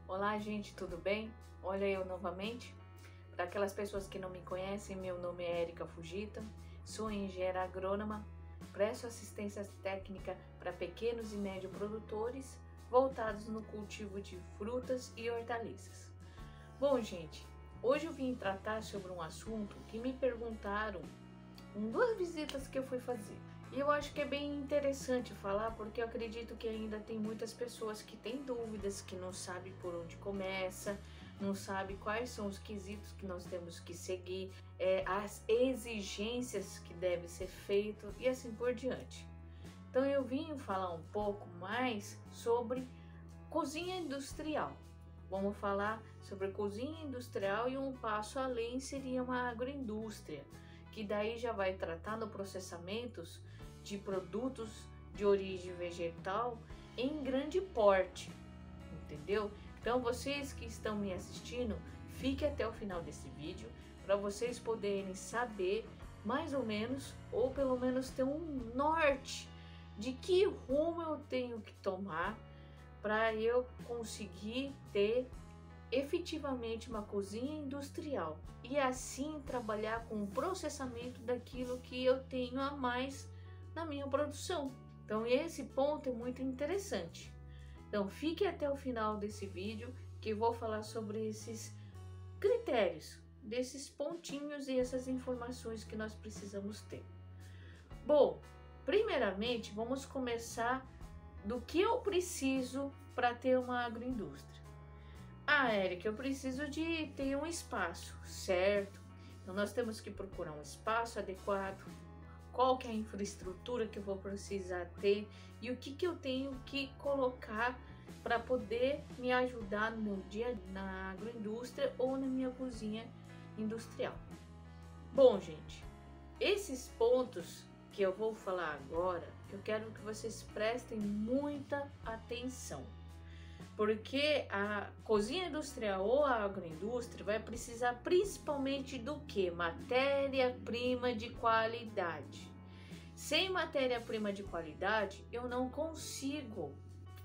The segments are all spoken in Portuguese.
Olá, gente, tudo bem? Olha eu novamente. Para aquelas pessoas que não me conhecem, meu nome é Érica Fujita, sou engenheira agrônoma, presto assistência técnica para pequenos e médios produtores voltados no cultivo de frutas e hortaliças. Bom, gente, hoje eu vim tratar sobre um assunto que me perguntaram em duas visitas que eu fui fazer. E eu acho que é bem interessante falar, porque eu acredito que ainda tem muitas pessoas que têm dúvidas, que não sabem por onde começa, não sabem quais são os quesitos que nós temos que seguir, as exigências que devem ser feitas e assim por diante. Então eu vim falar um pouco mais sobre cozinha industrial. Vamos falar sobre cozinha industrial e um passo além seria uma agroindústria, que daí já vai tratar no processamentos de produtos de origem vegetal em grande porte, entendeu? Então vocês que estão me assistindo, fique até o final desse vídeo para vocês poderem saber mais ou menos, ou pelo menos ter um norte de que rumo eu tenho que tomar para eu conseguir ter efetivamente uma cozinha industrial e assim trabalhar com o processamento daquilo que eu tenho a mais na minha produção. Então esse ponto é muito interessante. Então fique até o final desse vídeo que eu vou falar sobre esses critérios, desses pontinhos e essas informações que nós precisamos ter. Bom, primeiramente vamos começar do que eu preciso para ter uma agroindústria. Ah, Érica, eu preciso de ter um espaço, certo? Então nós temos que procurar um espaço adequado, qual que é a infraestrutura que eu vou precisar ter e o que eu tenho que colocar para poder me ajudar no meu dia na agroindústria ou na minha cozinha industrial. Bom, gente, esses pontos que eu vou falar agora, eu quero que vocês prestem muita atenção. Porque a cozinha industrial ou a agroindústria vai precisar principalmente do que? Matéria-prima de qualidade. Sem matéria-prima de qualidade, eu não consigo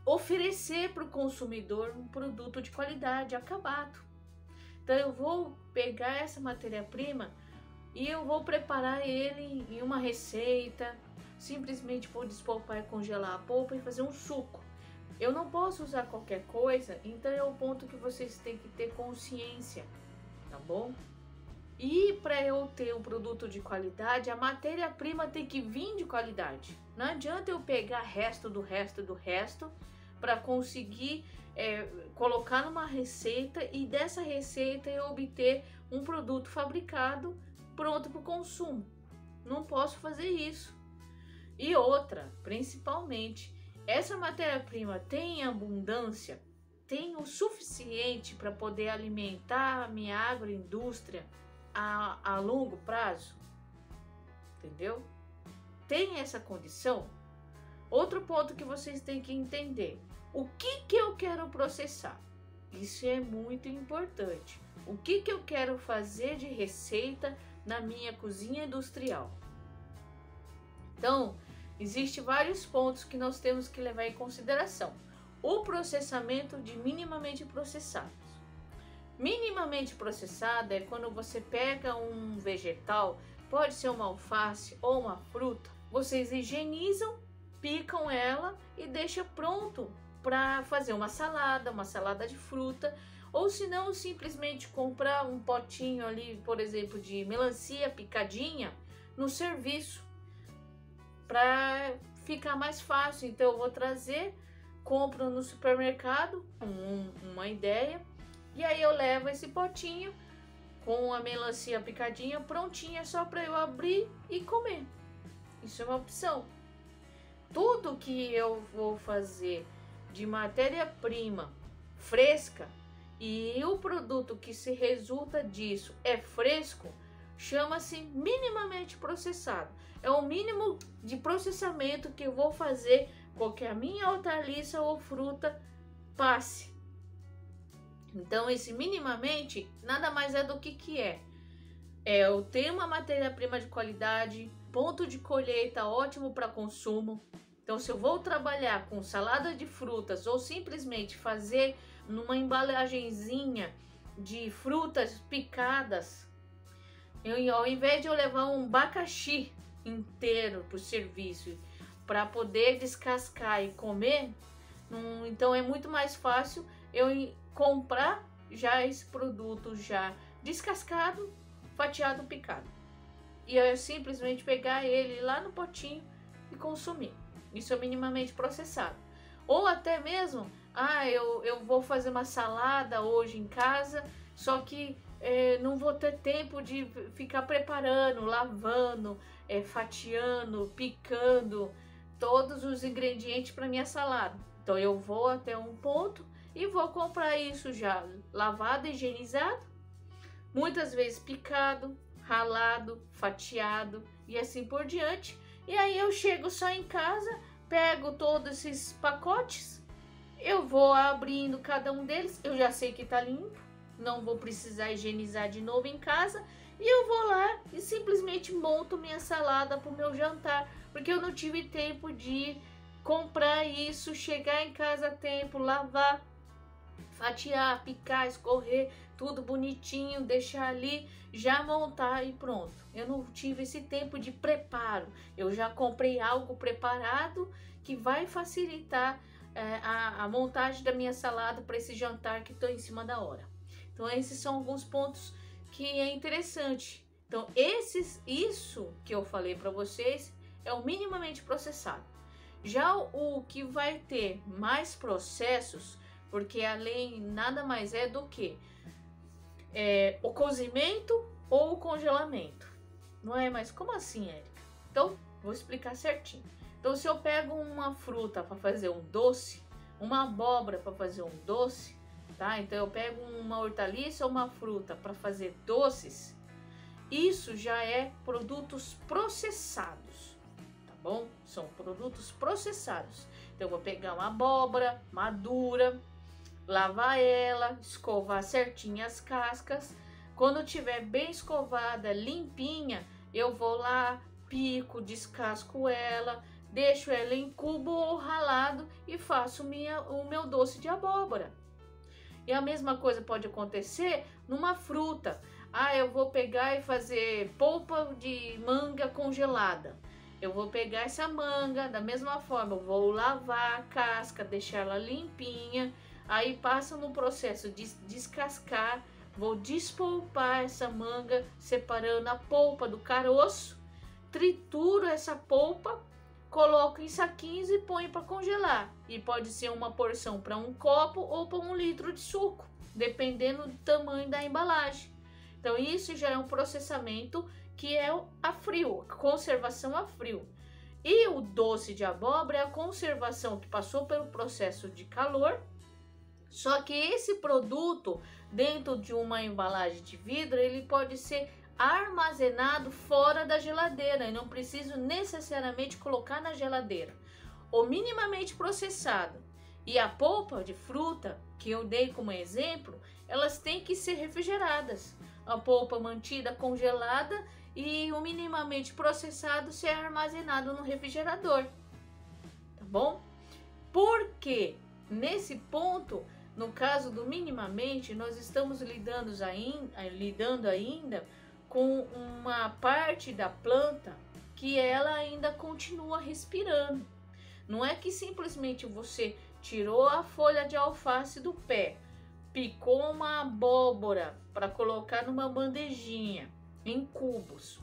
oferecer para o consumidor um produto de qualidade acabado. Então eu vou pegar essa matéria-prima e eu vou preparar ele em uma receita, simplesmente vou despolpar e congelar a polpa e fazer um suco. Eu não posso usar qualquer coisa, então é o ponto que vocês têm que ter consciência, tá bom? E para eu ter um produto de qualidade, a matéria-prima tem que vir de qualidade. Não adianta eu pegar resto para conseguir colocar numa receita e dessa receita eu obter um produto fabricado pronto para o consumo. Não posso fazer isso. E outra, principalmente, essa matéria-prima tem abundância, tem o suficiente para poder alimentar a minha agroindústria a longo prazo? Entendeu? Tem essa condição? Outro ponto que vocês têm que entender, o que eu quero processar? Isso é muito importante. O que eu quero fazer de receita na minha cozinha industrial? Então, existem vários pontos que nós temos que levar em consideração. O processamento de minimamente processados. Minimamente processado é quando você pega um vegetal, pode ser uma alface ou uma fruta, vocês higienizam, picam ela e deixam pronto para fazer uma salada de fruta, ou se não, simplesmente comprar um potinho ali, por exemplo, de melancia picadinha no serviço, para ficar mais fácil. Então eu vou trazer, compro no supermercado, uma ideia, e aí eu levo esse potinho com a melancia picadinha prontinha, só para eu abrir e comer. Isso é uma opção. Tudo que eu vou fazer de matéria-prima fresca e o produto que se resulta disso é fresco, chama-se minimamente processado. É o mínimo de processamento que eu vou fazer com que a minha hortaliça ou fruta passe. Então esse minimamente nada mais é do que é. Eu tenho uma matéria-prima de qualidade, ponto de colheita ótimo para consumo. Então se eu vou trabalhar com salada de frutas ou simplesmente fazer numa embalagenzinha de frutas picadas, ao invés de eu levar um abacaxi inteiro para o serviço para poder descascar e comer, então é muito mais fácil eu comprar já esse produto já descascado, fatiado, picado. E eu simplesmente pegar ele lá no potinho e consumir. Isso é minimamente processado. Ou até mesmo, eu vou fazer uma salada hoje em casa, só que não vou ter tempo de ficar preparando, lavando, fatiando, picando todos os ingredientes para minha salada. Então eu vou até um ponto e vou comprar isso já lavado, higienizado, muitas vezes picado, ralado, fatiado e assim por diante. E aí eu chego só em casa, pego todos esses pacotes, eu vou abrindo cada um deles, eu já sei que tá limpo, não vou precisar higienizar de novo em casa, e eu vou lá e simplesmente monto minha salada para o meu jantar, porque eu não tive tempo de comprar isso, chegar em casa a tempo, lavar, fatiar, picar, escorrer, tudo bonitinho, deixar ali, já montar e pronto. Eu não tive esse tempo de preparo, eu já comprei algo preparado que vai facilitar a montagem da minha salada para esse jantar que estou em cima da hora. Então esses são alguns pontos que é interessante. Então isso que eu falei para vocês é o minimamente processado. Já o que vai ter mais processos, porque além nada mais é do que o cozimento ou o congelamento. Não é? Mas como assim, Érica? Então vou explicar certinho. Então se eu pego uma fruta para fazer um doce, uma abóbora para fazer um doce, tá? Então eu pego uma hortaliça ou uma fruta para fazer doces, isso já é produtos processados, tá bom? São produtos processados. Então eu vou pegar uma abóbora madura, lavar ela, escovar certinho as cascas. Quando tiver bem escovada, limpinha, eu vou lá, pico, descasco ela, deixo ela em cubo ou ralado e faço o meu doce de abóbora. E a mesma coisa pode acontecer numa fruta. Eu vou pegar e fazer polpa de manga congelada. Eu vou pegar essa manga, da mesma forma, eu vou lavar a casca, deixar ela limpinha. Aí passa no processo de descascar, vou despolpar essa manga, separando a polpa do caroço. Trituro essa polpa, coloco em saquinhos e ponho para congelar. E pode ser uma porção para um copo ou para 1 litro de suco, dependendo do tamanho da embalagem. Então isso já é um processamento que é a frio, a conservação a frio. E o doce de abóbora é a conservação que passou pelo processo de calor. Só que esse produto, dentro de uma embalagem de vidro, ele pode ser armazenado fora da geladeira e não preciso necessariamente colocar na geladeira. O minimamente processado e a polpa de fruta, que eu dei como exemplo, elas têm que ser refrigeradas. A polpa mantida congelada e o minimamente processado ser armazenado no refrigerador. Tá bom? Porque nesse ponto, no caso do minimamente, nós estamos lidando ainda com uma parte da planta que ela ainda continua respirando. Não é que simplesmente você tirou a folha de alface do pé, picou uma abóbora para colocar numa bandejinha em cubos,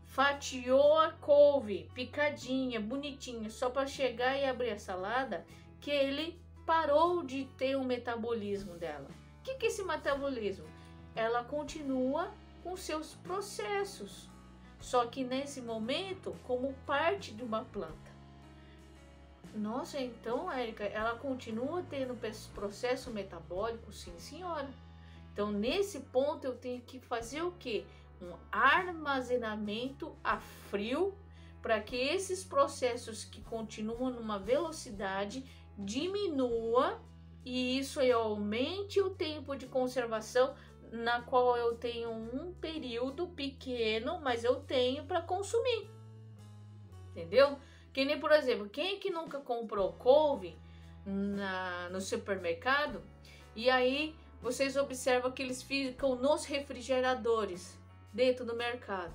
fatiou a couve picadinha, bonitinha, só para chegar e abrir a salada, que ele parou de ter o metabolismo dela. O que é esse metabolismo? Ela continua com seus processos, só que nesse momento como parte de uma planta. Nossa, então, Érica, ela continua tendo processo metabólico? Sim, senhora. Então, nesse ponto, eu tenho que fazer o quê? Um armazenamento a frio para que esses processos que continuam numa velocidade diminua e isso aí aumente o tempo de conservação, na qual eu tenho um período pequeno, mas eu tenho para consumir. Entendeu? Que nem, por exemplo, quem é que nunca comprou couve no supermercado E aí vocês observam que eles ficam nos refrigeradores dentro do mercado.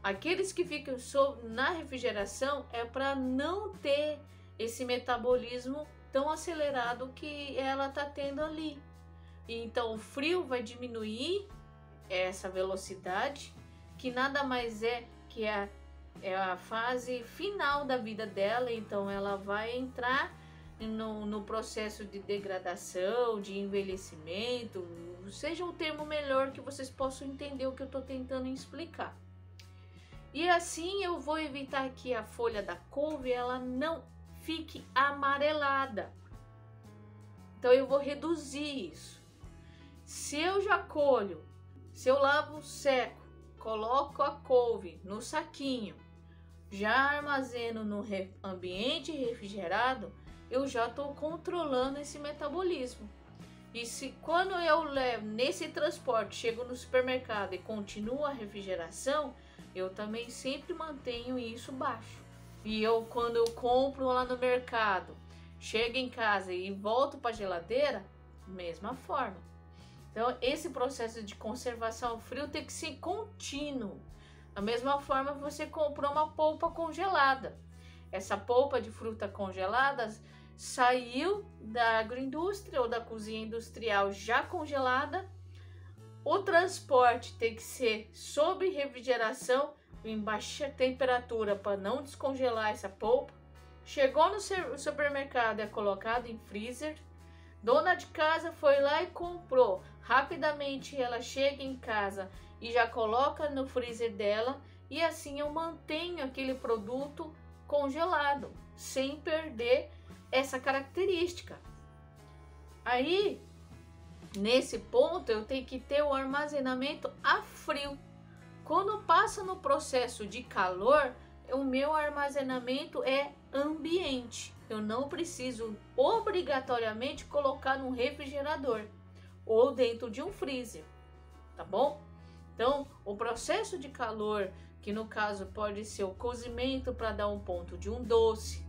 Aqueles que ficam na refrigeração é para não ter esse metabolismo tão acelerado que ela está tendo ali. Então o frio vai diminuir essa velocidade, que nada mais é que é a fase final da vida dela. Então ela vai entrar no processo de degradação, de envelhecimento, seja um termo melhor que vocês possam entender o que eu estou tentando explicar. E assim eu vou evitar que a folha da couve ela não fique amarelada. Então eu vou reduzir isso. Se eu já colho, se eu lavo seco, coloco a couve no saquinho, já armazeno no ambiente refrigerado, eu já estou controlando esse metabolismo. E se quando eu levo nesse transporte, chego no supermercado e continua a refrigeração, eu também sempre mantenho isso baixo. E quando eu compro lá no mercado, chego em casa e volto para a geladeira, mesma forma. Então esse processo de conservação frio tem que ser contínuo. Da mesma forma você comprou uma polpa congelada. Essa polpa de fruta congelada saiu da agroindústria ou da cozinha industrial já congelada. O transporte tem que ser sob refrigeração em baixa temperatura para não descongelar essa polpa. Chegou no supermercado, é colocado em freezer. Dona de casa foi lá e comprou. Rapidamente ela chega em casa e já coloca no freezer dela. E assim eu mantenho aquele produto congelado, sem perder essa característica. Aí, nesse ponto, eu tenho que ter o armazenamento a frio. Quando passa no processo de calor, o meu armazenamento é ambiente. Eu não preciso obrigatoriamente colocar num refrigerador ou dentro de um freezer, tá bom? Então, o processo de calor, que no caso pode ser o cozimento para dar um ponto de um doce,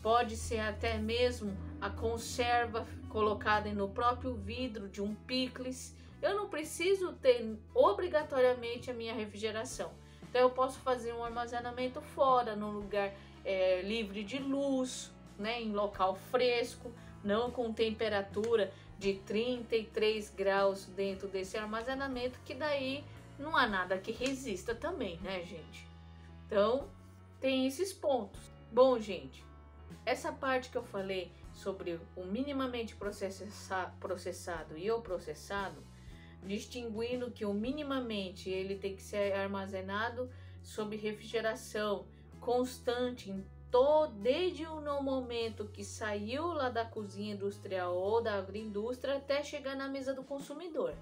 pode ser até mesmo a conserva colocada no próprio vidro de um picles. Eu não preciso ter obrigatoriamente a minha refrigeração. Então eu posso fazer um armazenamento fora, num lugar livre de luz, né, em local fresco, não com temperatura de 33 graus dentro desse armazenamento, que daí não há nada que resista também, né, gente? Então tem esses pontos. Bom, gente, essa parte que eu falei sobre o minimamente processado e o processado, distinguindo que o minimamente ele tem que ser armazenado sob refrigeração constante desde o momento que saiu lá da cozinha industrial ou da agroindústria até chegar na mesa do consumidor,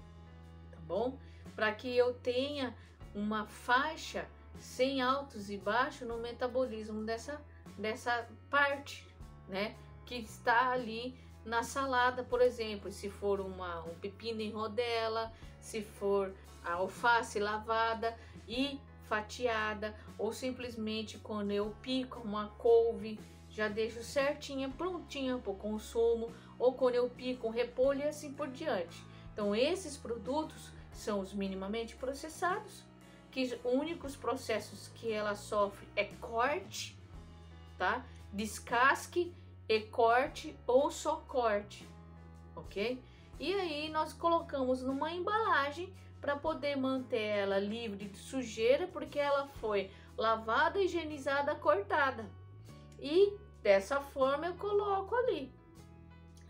tá bom? Para que eu tenha uma faixa sem altos e baixos no metabolismo dessa parte, né, que está ali na salada, por exemplo, se for um pepino em rodela, se for a alface lavada e fatiada, ou simplesmente quando eu pico uma couve, já deixo certinha, prontinha para o consumo, ou quando eu pico um repolho e assim por diante. Então esses produtos são os minimamente processados, que os únicos processos que ela sofre é corte, tá? Descasque e corte ou só corte, ok? E aí nós colocamos numa embalagem para poder manter ela livre de sujeira, porque ela foi lavada, higienizada, cortada. E dessa forma eu coloco ali.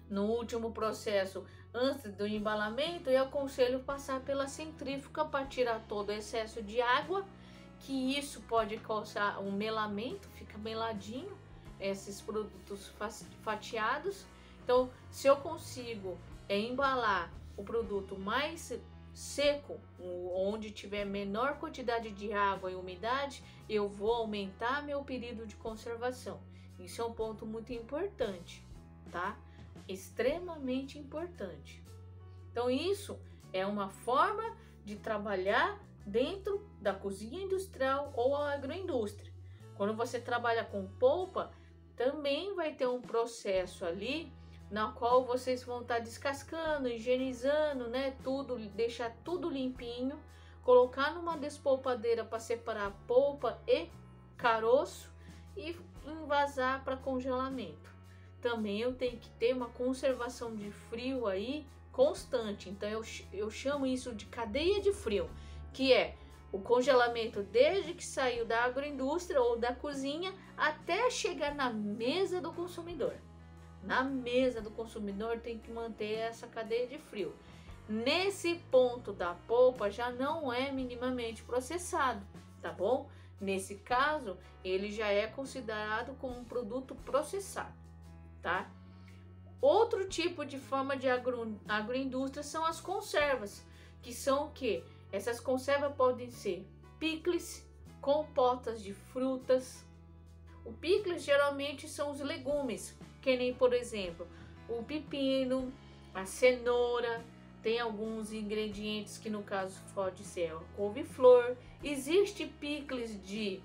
No último processo, antes do embalamento, eu aconselho passar pela centrífuga para tirar todo o excesso de água, que isso pode causar um melamento, fica meladinho esses produtos fatiados. Então, se eu consigo embalar o produto mais seco, onde tiver menor quantidade de água e umidade, eu vou aumentar meu período de conservação. Isso é um ponto muito importante, tá? Extremamente importante. Então isso é uma forma de trabalhar dentro da cozinha industrial ou agroindústria. Quando você trabalha com polpa, também vai ter um processo ali na qual vocês vão estar descascando, higienizando, né, tudo, deixar tudo limpinho, colocar numa despolpadeira para separar polpa e caroço e envasar para congelamento. Também eu tenho que ter uma conservação de frio aí constante, então eu chamo isso de cadeia de frio, que é o congelamento desde que saiu da agroindústria ou da cozinha até chegar na mesa do consumidor. Na mesa do consumidor tem que manter essa cadeia de frio. Nesse ponto da polpa já não é minimamente processado, tá bom? Nesse caso, ele já é considerado como um produto processado, tá? Outro tipo de forma de agroindústria são as conservas, que são o quê? Essas conservas podem ser picles, compotas de frutas. O picles geralmente são os legumes, que nem, por exemplo, o pepino, a cenoura, tem alguns ingredientes que no caso pode ser a couve-flor. Existe picles de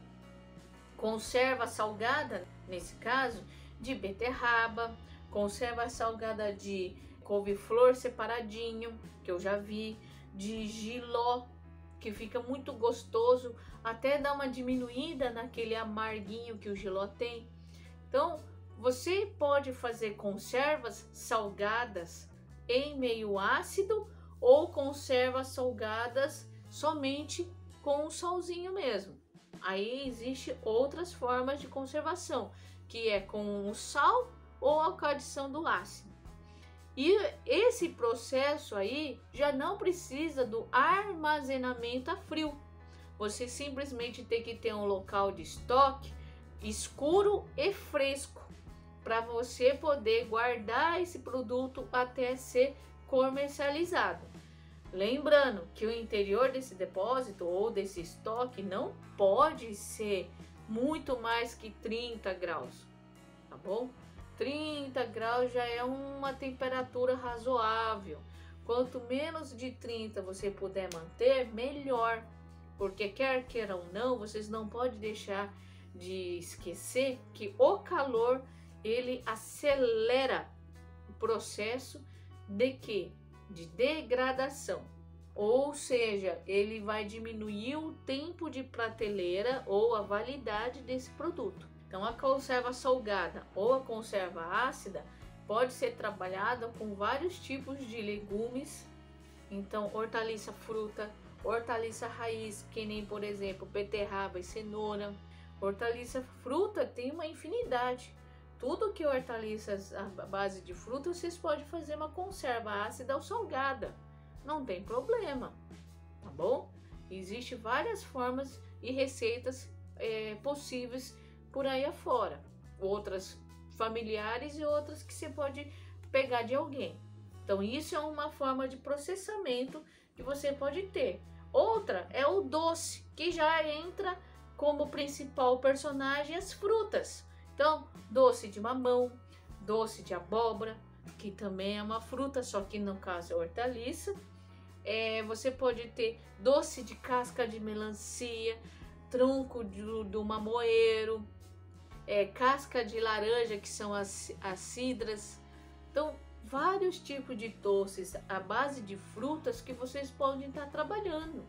conserva salgada, nesse caso, de beterraba, conserva salgada de couve-flor separadinho, que eu já vi, de jiló, que fica muito gostoso, até dá uma diminuída naquele amarguinho que o jiló tem. Então, você pode fazer conservas salgadas em meio ácido ou conservas salgadas somente com o salzinho mesmo. Aí existe outras formas de conservação, que é com o sal ou a adição do ácido. E esse processo aí já não precisa do armazenamento a frio. Você simplesmente tem que ter um local de estoque escuro e fresco para você poder guardar esse produto até ser comercializado. Lembrando que o interior desse depósito ou desse estoque não pode ser muito mais que 30 graus, tá bom? 30 graus já é uma temperatura razoável. Quanto menos de 30 você puder manter, melhor. Porque quer queira ou não, vocês não podem deixar de esquecer que o calor, ele acelera o processo de quê? De degradação. Ou seja, ele vai diminuir o tempo de prateleira ou a validade desse produto. Então, a conserva salgada ou a conserva ácida pode ser trabalhada com vários tipos de legumes. Então, hortaliça fruta, hortaliça raiz, que nem, por exemplo, beterraba e cenoura. Hortaliça fruta tem uma infinidade. Tudo que hortaliças à base de fruta, vocês podem fazer uma conserva ácida ou salgada. Não tem problema, tá bom? Existem várias formas e receitas possíveis por aí afora, outras familiares e outras que você pode pegar de alguém. Então isso é uma forma de processamento que você pode ter. Outra é o doce, que já entra como principal personagem as frutas. Então, doce de mamão, doce de abóbora, que também é uma fruta, só que no caso é hortaliça. Você pode ter doce de casca de melancia, tronco do mamoeiro, casca de laranja, que são as cidras. Então, vários tipos de doces à base de frutas que vocês podem estar trabalhando.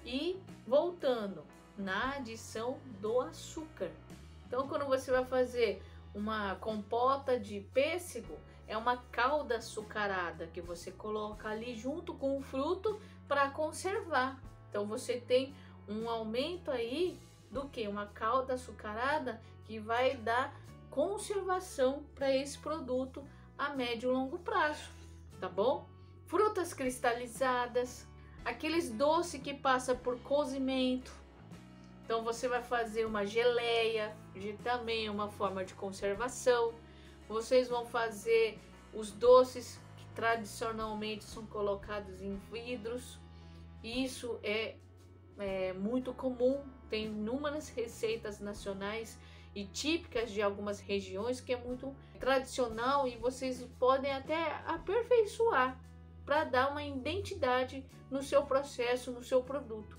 E voltando na adição do açúcar. Então, quando você vai fazer uma compota de pêssego, é uma calda açucarada que você coloca ali junto com o fruto para conservar. Então, você tem um aumento aí do que? Uma calda açucarada que vai dar conservação para esse produto a médio e longo prazo, tá bom? Frutas cristalizadas, aqueles doces que passa por cozimento. Então você vai fazer uma geleia, que também é uma forma de conservação. Vocês vão fazer os doces que tradicionalmente são colocados em vidros. Isso é muito comum, tem inúmeras receitas nacionais e típicas de algumas regiões que é muito tradicional e vocês podem até aperfeiçoar para dar uma identidade no seu processo, no seu produto.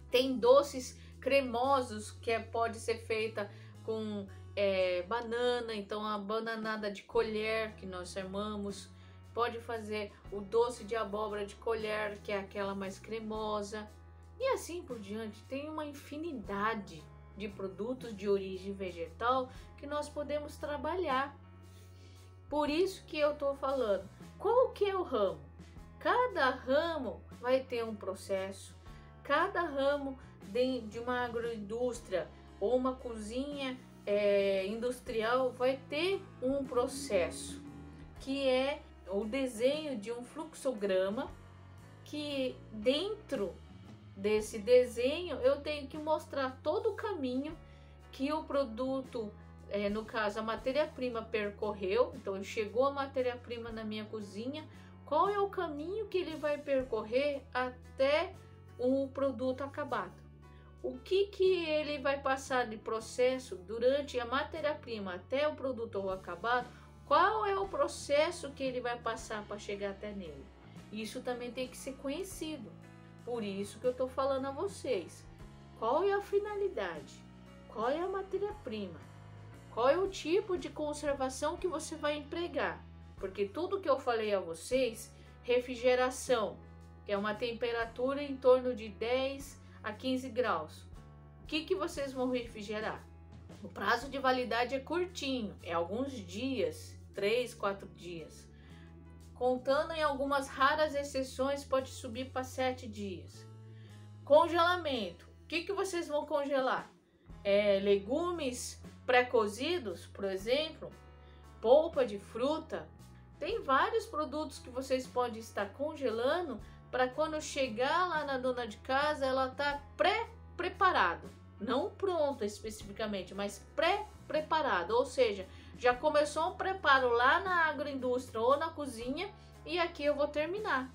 Tem doces cremosos que pode ser feita com banana, então a bananada de colher que nós chamamos. Pode fazer o doce de abóbora de colher, que é aquela mais cremosa. E assim por diante, tem uma infinidade de produtos de origem vegetal que nós podemos trabalhar. Por isso que eu estou falando, qual que é o ramo? Cada ramo vai ter um processo, cada ramo de uma agroindústria ou uma cozinha industrial vai ter um processo, que é o desenho de um fluxograma, que dentro desse desenho eu tenho que mostrar todo o caminho que o produto, no caso a matéria-prima, percorreu. Então chegou a matéria-prima na minha cozinha, qual é o caminho que ele vai percorrer até o produto acabado, o que ele vai passar de processo durante a matéria-prima até o produto acabado, qual é o processo que ele vai passar para chegar até nele. Isso também tem que ser conhecido. Por isso que eu estou falando a vocês. Qual é a finalidade? Qual é a matéria-prima? Qual é o tipo de conservação que você vai empregar? Porque tudo que eu falei a vocês, refrigeração, que é uma temperatura em torno de 10 a 15 graus. O que vocês vão refrigerar? O prazo de validade é curtinho, é alguns dias, 3, 4 dias. Contando em algumas raras exceções, pode subir para 7 dias. Congelamento. O que vocês vão congelar? Legumes pré-cozidos, por exemplo, polpa de fruta. Tem vários produtos que vocês podem estar congelando para quando chegar lá na dona de casa, ela tá pré-preparado. Não pronta especificamente, mas pré-preparado. Ou seja, já começou um preparo lá na agroindústria ou na cozinha e aqui eu vou terminar.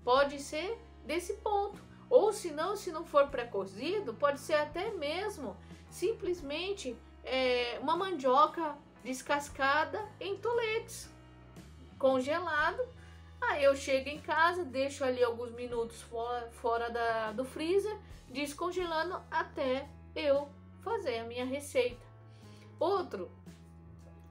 Pode ser desse ponto. Ou se não for pré-cozido, pode ser até mesmo simplesmente uma mandioca descascada em toletes, congelado. Aí eu chego em casa, deixo ali alguns minutos fora do freezer, descongelando até eu fazer a minha receita. Outro,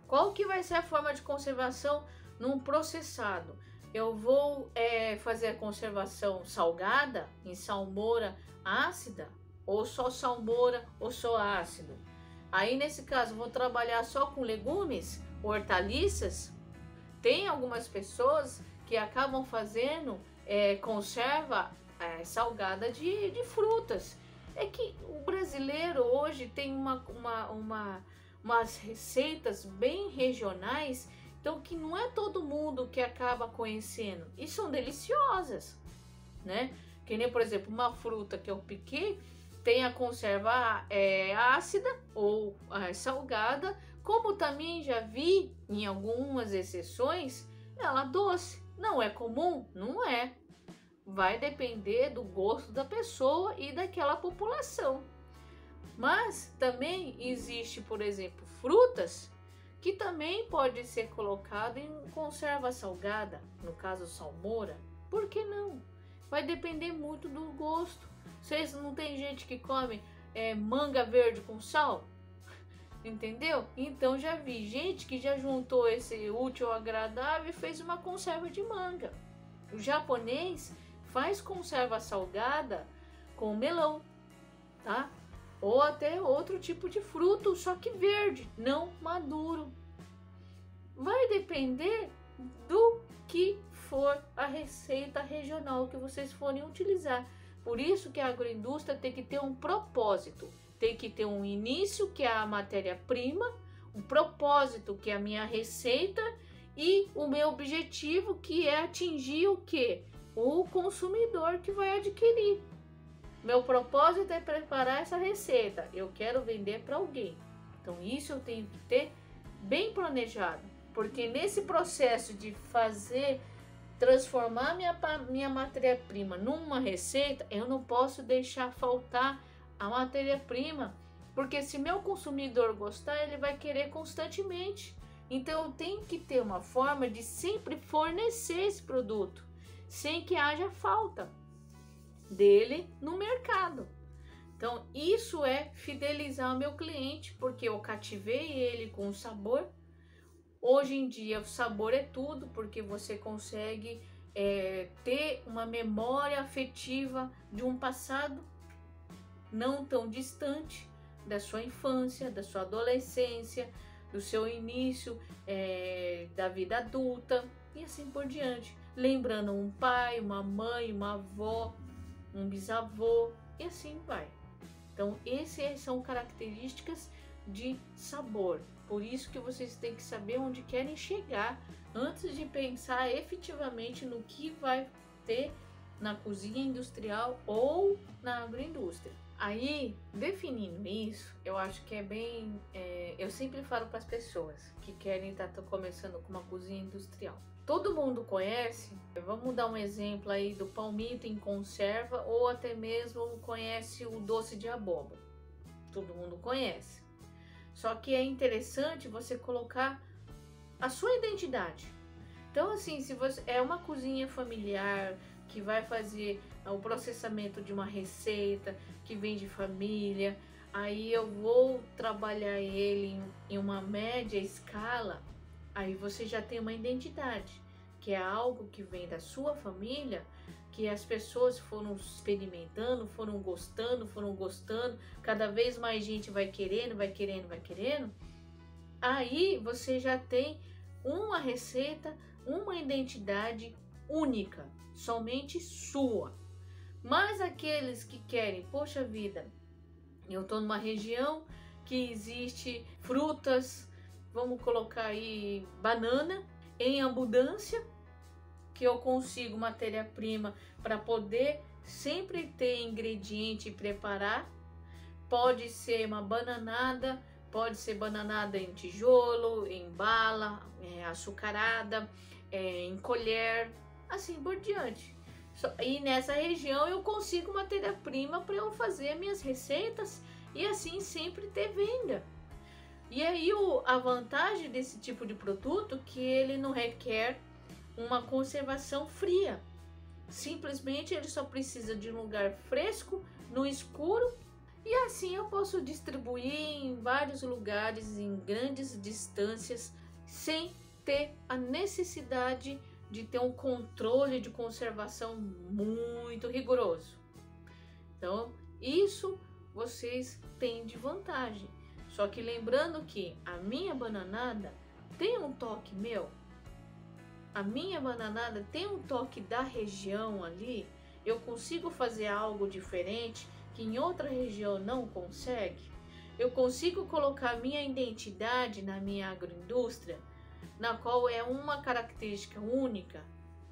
qual que vai ser a forma de conservação num processado? Eu vou fazer a conservação salgada, em salmoura ácida, ou só salmoura ou só ácido. Aí nesse caso vou trabalhar só com legumes, hortaliças. Tem algumas pessoas que acabam fazendo conserva salgada de frutas. É que o brasileiro hoje tem umas receitas bem regionais, então que não é todo mundo que acaba conhecendo, e são deliciosas, né? Que nem, por exemplo, uma fruta que eu piquei, tem a conserva ácida ou salgada, como também já vi em algumas exceções, ela doce. Não é comum? Não é. Vai depender do gosto da pessoa e daquela população. Mas também existe, por exemplo, frutas que também pode ser colocado em conserva salgada, no caso salmoura. Por que não? Vai depender muito do gosto. Vocês não tem gente que come manga verde com sal? Entendeu? Então já vi gente que já juntou esse útil ao agradável e fez uma conserva de manga. O japonês faz conserva salgada com melão, tá? Ou até outro tipo de fruto, só que verde, não maduro. Vai depender do que for a receita regional que vocês forem utilizar. Por isso que a agroindústria tem que ter um propósito. Tem que ter um início, que é a matéria-prima, um propósito, que é a minha receita, e o meu objetivo, que é atingir o quê? O consumidor que vai adquirir. Meu propósito é preparar essa receita. Eu quero vender para alguém. Então isso eu tenho que ter bem planejado. Porque nesse processo de transformar minha matéria-prima numa receita, eu não posso deixar faltar a matéria-prima, porque se meu consumidor gostar, ele vai querer constantemente. Então eu tenho que ter uma forma de sempre fornecer esse produto, sem que haja falta dele no mercado. Então, isso é fidelizar o meu cliente, porque eu cativei ele com o sabor. Hoje em dia, o sabor é tudo, porque você consegue ter uma memória afetiva de um passado não tão distante, da sua infância, da sua adolescência, do seu início da vida adulta e assim por diante. Lembrando um pai, uma mãe, uma avó, um bisavô e assim vai. Então, essas são características de sabor. Por isso que vocês têm que saber onde querem chegar antes de pensar efetivamente no que vai ter na cozinha industrial ou na agroindústria. Aí, definindo isso, eu acho que é bem... eu sempre falo para as pessoas que querem estar começando com uma cozinha industrial. Todo mundo conhece, vamos dar um exemplo aí do palmito em conserva, ou até mesmo conhece o doce de abóbora. Todo mundo conhece. Só que é interessante você colocar a sua identidade. Então, assim, se você é uma cozinha familiar que vai fazer o processamento de uma receita que vem de família, aí eu vou trabalhar ele em uma média escala, aí você já tem uma identidade, que é algo que vem da sua família, que as pessoas foram experimentando, foram gostando, cada vez mais gente vai querendo. Aí você já tem uma receita, uma identidade única, somente sua. Mas aqueles que querem, poxa vida, eu estou numa região que existe frutas, vamos colocar aí banana em abundância, que eu consigo matéria-prima para poder sempre ter ingrediente e preparar. Pode ser uma bananada, pode ser bananada em tijolo, em bala, açucarada, em colher, assim por diante. E nessa região eu consigo matéria-prima para eu fazer minhas receitas e assim sempre ter venda. E aí a vantagem desse tipo de produto é que ele não requer uma conservação fria. Simplesmente ele só precisa de um lugar fresco, no escuro, e assim eu posso distribuir em vários lugares, em grandes distâncias, sem ter a necessidade de ter um controle de conservação muito rigoroso. Então, isso vocês têm de vantagem. Só que lembrando que a minha bananada tem um toque meu, a minha bananada tem um toque da região ali, eu consigo fazer algo diferente que em outra região não consegue. Eu consigo colocar a minha identidade na minha agroindústria, na qual é uma característica única.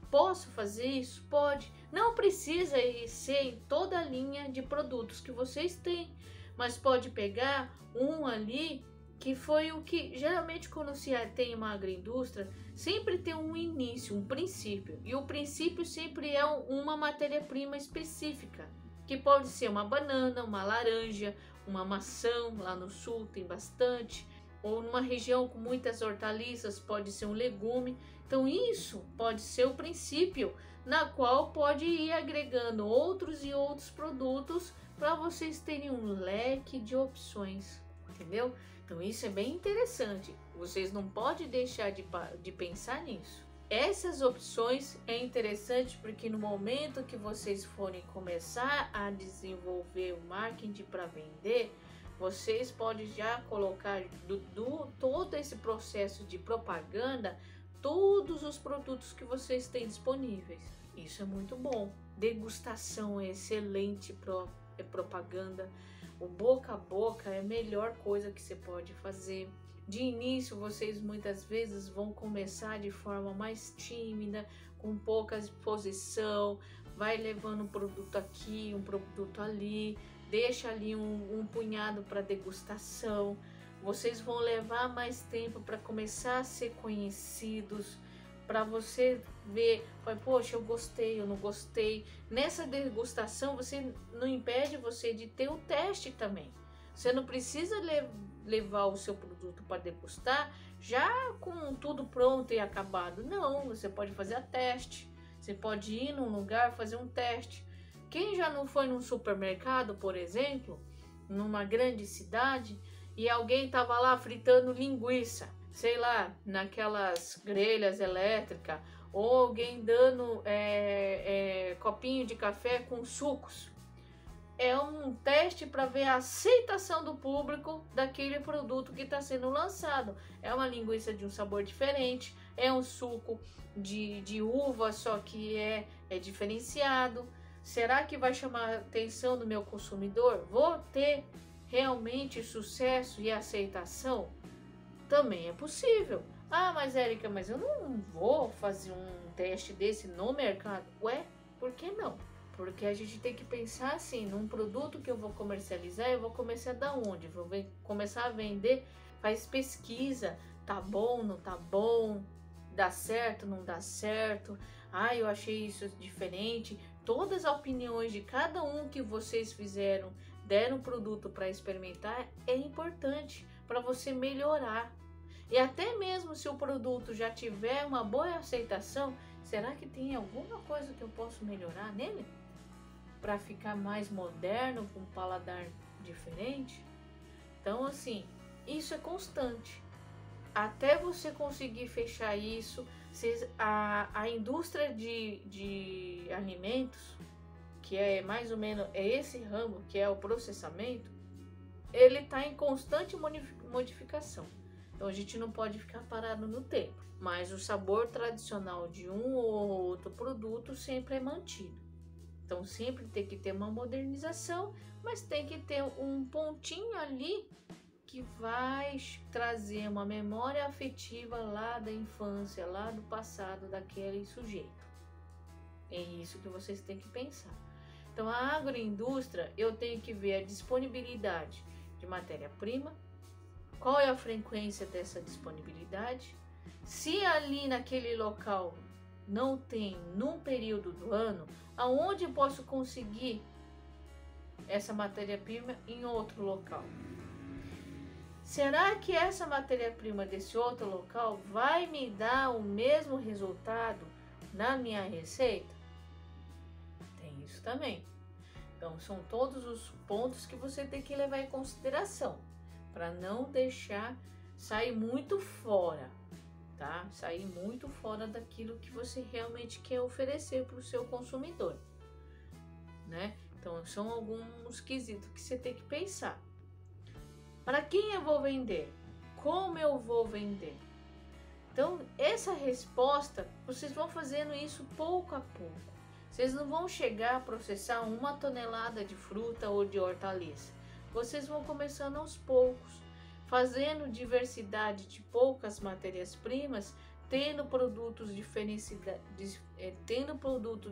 Posso fazer isso? Pode. Não precisa ser em toda a linha de produtos que vocês têm, mas pode pegar um ali que foi o que geralmente quando se tem uma agroindústria, sempre tem um início, um princípio. E o princípio sempre é uma matéria-prima específica, que pode ser uma banana, uma laranja, uma maçã, lá no sul tem bastante, ou numa região com muitas hortaliças pode ser um legume. Então isso pode ser o princípio, na qual pode ir agregando outros e outros produtos para vocês terem um leque de opções, entendeu? Então isso é bem interessante, vocês não podem deixar de pensar nisso. Essas opções é interessante porque no momento que vocês forem começar a desenvolver o marketing para vender, vocês podem já colocar todo esse processo de propaganda, todos os produtos que vocês têm disponíveis. Isso é muito bom. Degustação é excelente propaganda. O boca a boca é a melhor coisa que você pode fazer. De início, vocês muitas vezes vão começar de forma mais tímida, com pouca exposição, vai levando um produto aqui, um produto ali, deixa ali um punhado para degustação. Vocês vão levar mais tempo para começar a ser conhecidos, para você ver, poxa, eu gostei, eu não gostei. Nessa degustação, você não impede você de ter o teste também. Você não precisa levar o seu produto para degustar já com tudo pronto e acabado. Não, você pode fazer a teste. Você pode ir num lugar fazer um teste. Quem já não foi num supermercado, por exemplo, numa grande cidade, e alguém tava lá fritando linguiça, sei lá, naquelas grelhas elétricas, ou alguém dando copinho de café com sucos. É um teste para ver a aceitação do público daquele produto que está sendo lançado. É uma linguiça de um sabor diferente, é um suco de uva, só que é diferenciado. Será que vai chamar a atenção do meu consumidor? Vou ter realmente sucesso e aceitação? Também é possível. Ah, mas Érica, mas eu não vou fazer um teste desse no mercado. Ué, por que não? Porque a gente tem que pensar assim, num produto que eu vou comercializar, eu vou começar da onde? Vou começar a vender, faz pesquisa, tá bom, não tá bom, dá certo, não dá certo, ah, eu achei isso diferente. Todas as opiniões de cada um que vocês fizeram, deram produto para experimentar, é importante para você melhorar. E até mesmo se o produto já tiver uma boa aceitação, será que tem alguma coisa que eu posso melhorar nele? Para ficar mais moderno, com um paladar diferente? Então, assim, isso é constante. Até você conseguir fechar isso, a indústria de alimentos, que é mais ou menos esse ramo, que é o processamento, ele está em constante modificação. Então, a gente não pode ficar parado no tempo. Mas o sabor tradicional de um ou outro produto sempre é mantido. Então sempre tem que ter uma modernização, mas tem que ter um pontinho ali que vai trazer uma memória afetiva lá da infância, lá do passado daquele sujeito. É isso que vocês têm que pensar. Então a agroindústria, eu tenho que ver a disponibilidade de matéria-prima, qual é a frequência dessa disponibilidade, se ali naquele local não tem num período do ano, aonde eu posso conseguir essa matéria-prima em outro local? Será que essa matéria-prima desse outro local vai me dar o mesmo resultado na minha receita? Tem isso também. Então são todos os pontos que você tem que levar em consideração para não deixar sair muito fora. Tá? Sair muito fora daquilo que você realmente quer oferecer para o seu consumidor, né? Então são alguns quesitos que você tem que pensar. Para quem eu vou vender? Como eu vou vender? Então essa resposta, vocês vão fazendo isso pouco a pouco. Vocês não vão chegar a processar 1 tonelada de fruta ou de hortaliça. Vocês vão começando aos poucos, fazendo diversidade de poucas matérias-primas, tendo produtos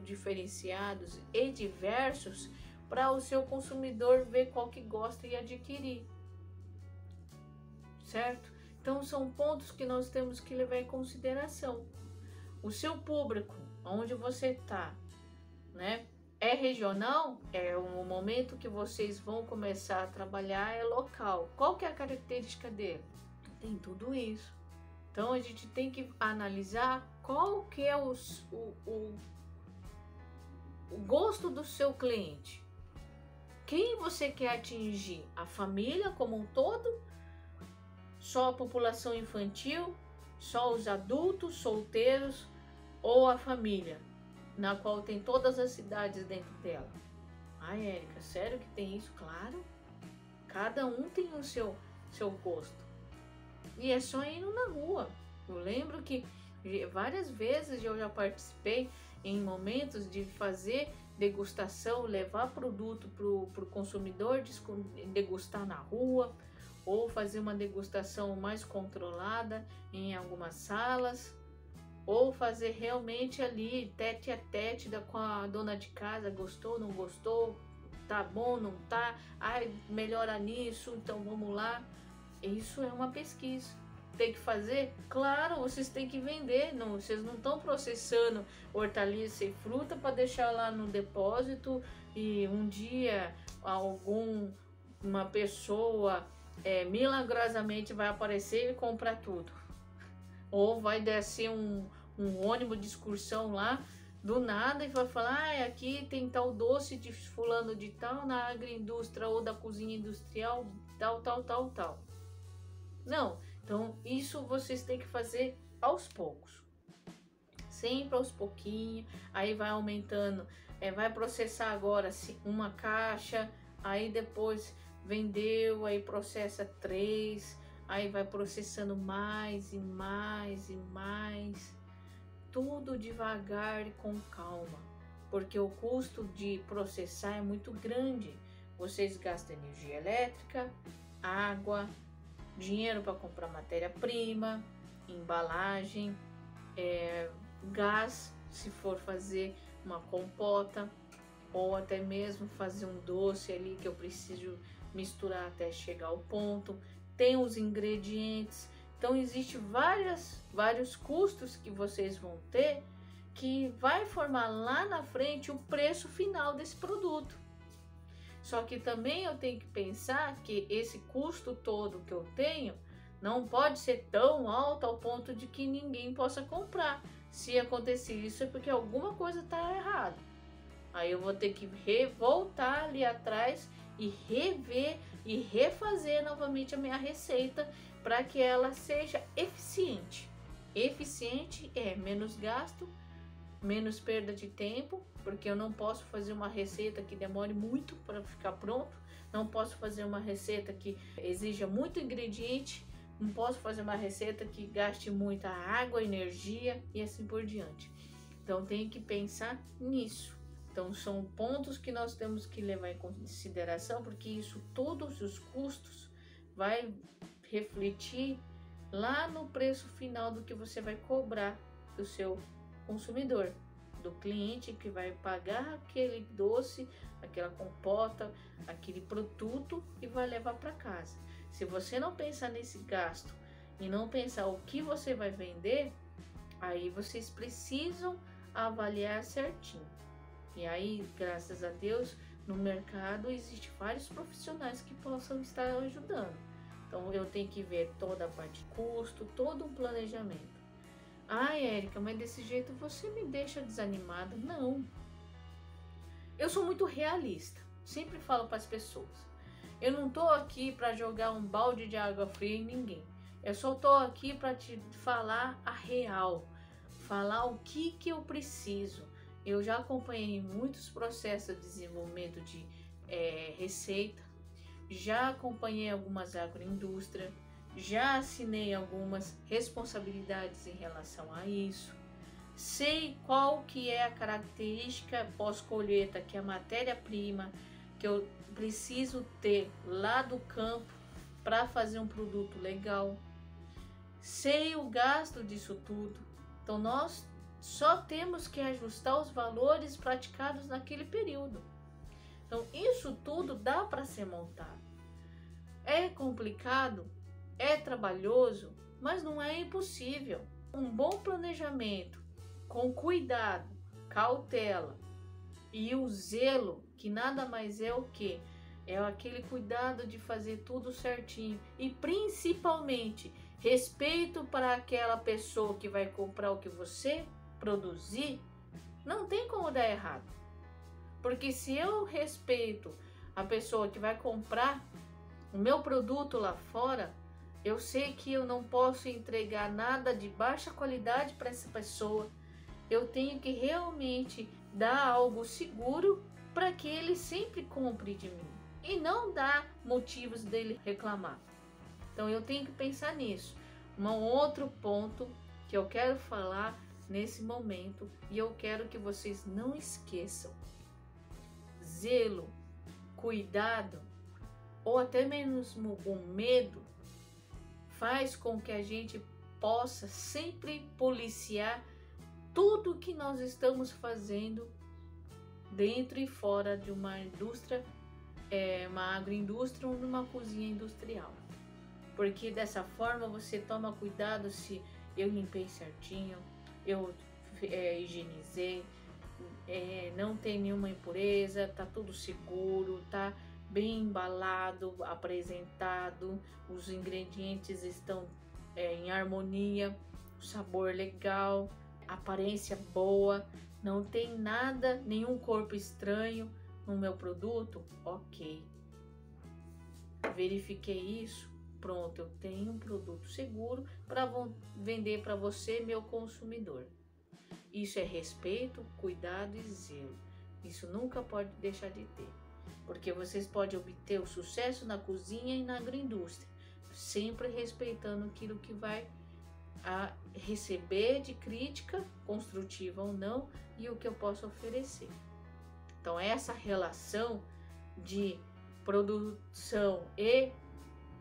diferenciados e diversos para o seu consumidor ver qual que gosta e adquirir, certo? Então são pontos que nós temos que levar em consideração. O seu público, onde você está, né? É regional, é o momento que vocês vão começar a trabalhar, é local. Qual que é a característica dele? Tem tudo isso. Então a gente tem que analisar qual que é o gosto do seu cliente. Quem você quer atingir? A família como um todo? Só a população infantil? Só os adultos, solteiros? Ou a família, na qual tem todas as cidades dentro dela? Ai, Érica, sério que tem isso? Claro. Cada um tem o seu gosto. E é só indo na rua. Eu lembro que várias vezes eu já participei em momentos de fazer degustação, levar produto para o consumidor degustar na rua, ou fazer uma degustação mais controlada em algumas salas, ou fazer realmente ali tete a tete com a dona de casa, gostou, não gostou, tá bom, não tá, ai, melhora nisso, então vamos lá. Isso é uma pesquisa. Tem que fazer? Claro, vocês têm que vender, não, vocês não estão processando hortaliça e fruta para deixar lá no depósito e um dia uma pessoa milagrosamente vai aparecer e comprar tudo. Ou vai descer um ônibus de excursão lá do nada e vai falar, ah, aqui tem tal doce de fulano de tal na agroindústria ou da cozinha industrial, tal, tal, tal, tal. Não, então isso vocês têm que fazer aos poucos, sempre aos pouquinhos, aí vai aumentando, vai processar agora uma caixa, aí depois vendeu, aí processa 3, aí vai processando mais e mais e mais, tudo devagar e com calma, porque o custo de processar é muito grande. Vocês gastam energia elétrica, água, dinheiro para comprar matéria-prima, embalagem, gás, se for fazer uma compota, ou até mesmo fazer um doce ali que eu preciso misturar até chegar ao ponto. Tem os ingredientes. Então, existe vários custos que vocês vão ter que vai formar lá na frente o preço final desse produto. Só que também eu tenho que pensar que esse custo todo que eu tenho não pode ser tão alto ao ponto de que ninguém possa comprar. Se acontecer isso é porque alguma coisa está errada. Aí eu vou ter que voltar ali atrás e rever e refazer novamente a minha receita para que ela seja eficiente. Eficiente é menos gasto, menos perda de tempo, porque eu não posso fazer uma receita que demore muito para ficar pronto, não posso fazer uma receita que exija muito ingrediente, não posso fazer uma receita que gaste muita água, energia e assim por diante. Então tem que pensar nisso. Então são pontos que nós temos que levar em consideração, porque isso, todos os custos, vai refletir lá no preço final do que você vai cobrar do seu consumidor, do cliente que vai pagar aquele doce, aquela compota, aquele produto e vai levar para casa. Se você não pensar nesse gasto e não pensar o que você vai vender, aí vocês precisam avaliar certinho. E aí, graças a Deus, no mercado existem vários profissionais que possam estar ajudando. Então eu tenho que ver toda a parte de custo, todo um planejamento. Ai, Érica, mas desse jeito você me deixa desanimada. Não. Eu sou muito realista. Sempre falo para as pessoas. Eu não tô aqui para jogar um balde de água fria em ninguém. Eu só tô aqui para te falar a real. Falar o que eu preciso. Eu já acompanhei muitos processos de desenvolvimento de receita. Já acompanhei algumas agroindústrias. Já assinei algumas responsabilidades em relação a isso. Sei qual que é a característica pós-colheita, que é a matéria-prima que eu preciso ter lá do campo para fazer um produto legal. Sei o gasto disso tudo. Então nós só temos que ajustar os valores praticados naquele período. Então isso tudo dá para ser montado. É complicado? É trabalhoso, mas não é impossível. Um bom planejamento, com cuidado, cautela e o zelo, que nada mais é o que? É aquele cuidado de fazer tudo certinho e principalmente respeito para aquela pessoa que vai comprar o que você produzir, não tem como dar errado. Porque se eu respeito a pessoa que vai comprar o meu produto lá fora, eu sei que eu não posso entregar nada de baixa qualidade para essa pessoa. Eu tenho que realmente dar algo seguro para que ele sempre compre de mim e não dar motivos dele reclamar. Então eu tenho que pensar nisso. Um outro ponto que eu quero falar nesse momento e eu quero que vocês não esqueçam: zelo, cuidado ou até mesmo o medo faz com que a gente possa sempre policiar tudo que nós estamos fazendo dentro e fora de uma indústria, uma agroindústria ou numa cozinha industrial. Porque dessa forma você toma cuidado se eu limpei certinho, eu higienizei, não tem nenhuma impureza, tá tudo seguro, tá bem embalado, apresentado, os ingredientes estão em harmonia, o sabor legal, aparência boa. Não tem nada, nenhum corpo estranho no meu produto? Ok. Verifiquei isso, pronto, eu tenho um produto seguro para vender para você, meu consumidor. Isso é respeito, cuidado e zelo. Isso nunca pode deixar de ter, porque vocês podem obter o sucesso na cozinha e na agroindústria, sempre respeitando aquilo que vai a receber de crítica, construtiva ou não, e o que eu posso oferecer. Então essa relação de produção e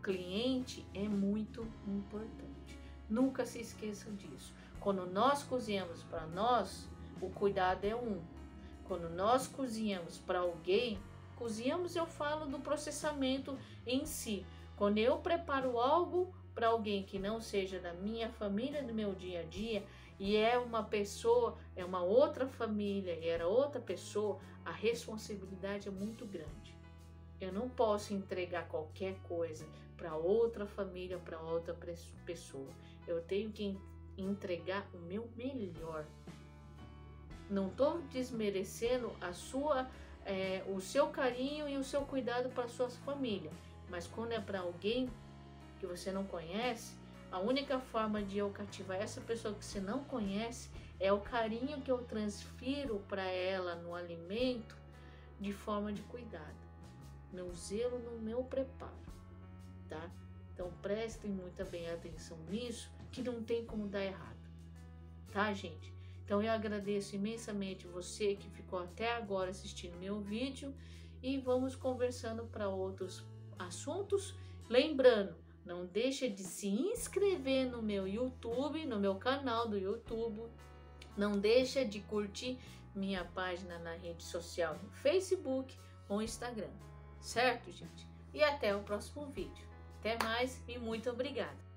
cliente é muito importante. Nunca se esqueçam disso. Quando nós cozinhamos para nós, o cuidado é um. Quando nós cozinhamos para alguém, cozinhamos, eu falo do processamento em si. Quando eu preparo algo para alguém que não seja da minha família, do meu dia a dia, e é uma pessoa, é uma outra família, e era outra pessoa, a responsabilidade é muito grande. Eu não posso entregar qualquer coisa para outra família, para outra pessoa. Eu tenho que entregar o meu melhor. Não estou desmerecendo o seu carinho e o seu cuidado para a sua família. Mas quando é para alguém que você não conhece, a única forma de eu cativar essa pessoa que você não conhece é o carinho que eu transfiro para ela no alimento de forma de cuidado. Meu zelo no meu preparo, tá? Então prestem muita bem atenção nisso, que não tem como dar errado, tá, gente? Então eu agradeço imensamente você que ficou até agora assistindo meu vídeo e vamos conversando para outros assuntos. Lembrando, não deixa de se inscrever no meu YouTube, no meu canal do YouTube. Não deixa de curtir minha página na rede social, no Facebook ou Instagram. Certo, gente? E até o próximo vídeo. Até mais e muito obrigada!